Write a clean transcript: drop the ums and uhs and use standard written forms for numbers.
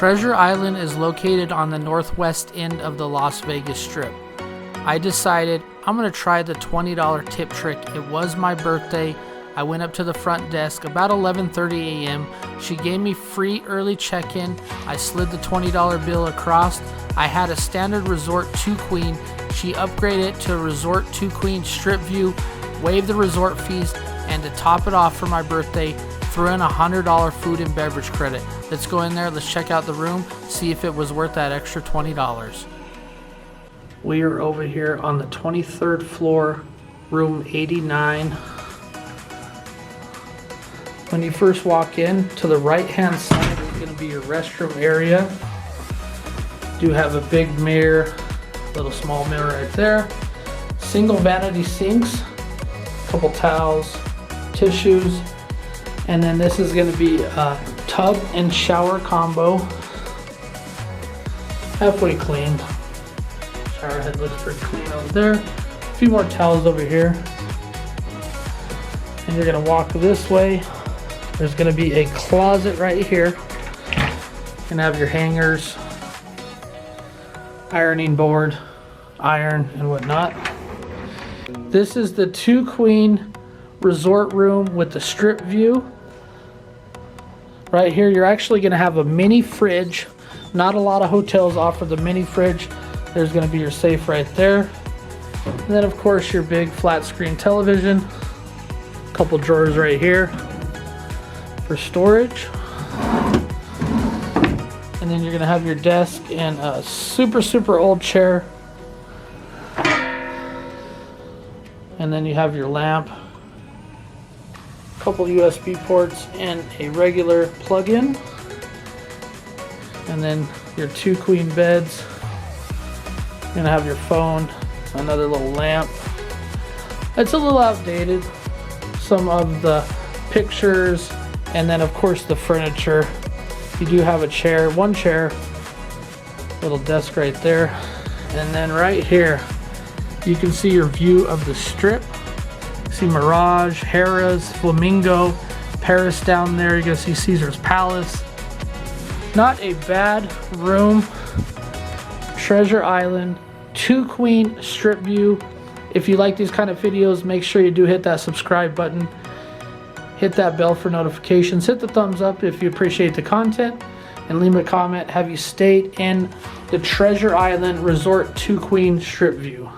Treasure Island is located on the northwest end of the Las Vegas Strip. I decided I'm going to try the $20 tip trick. It was my birthday. I went up to the front desk about 11:30 a.m. She gave me free early check-in. I slid the $20 bill across. I had a standard Resort 2 Queen. She upgraded it to a Resort 2 Queen Strip View, waived the resort fees, and to top it off for my birthday, threw in a $100 food and beverage credit. Let's go in there, let's check out the room, see if it was worth that extra $20. We are over here on the 23rd floor, room 89. When you first walk in, to the right hand side is going to be your restroom area. Do have a big mirror, little small mirror right there. Single vanity sinks, couple towels, tissues, and then this is going to be a tub and shower combo. Halfway cleaned. Shower head looks pretty clean over there. A few more towels over here. And you're going to walk this way. There's going to be a closet right here. You're going to have your hangers, ironing board, iron and whatnot. This is the 2 Queen resort room with the strip view. Right here you're actually going to have a mini fridge. Not a lot of hotels offer the mini fridge. There's going to be your safe right there. And then of course your big flat screen television. A couple drawers right here for storage. And then you're going to have your desk and a super old chair. And then you have your lamp, a couple USB ports, and a regular plug-in. And then your 2 queen beds. You're gonna have your phone, another little lamp. It's a little outdated. Some of the pictures, and then of course the furniture. You do have a chair, one chair, little desk right there. And then right here, you can see your view of the strip. See Mirage, Harrah's, Flamingo, Paris down there. You're gonna see Caesar's Palace. Not a bad room. Treasure Island, 2 Queen Strip View. If you like these kind of videos, make sure you do hit that subscribe button. Hit that bell for notifications. Hit the thumbs up if you appreciate the content. And leave a comment. Have you stayed in the Treasure Island Resort 2 Queen Strip View?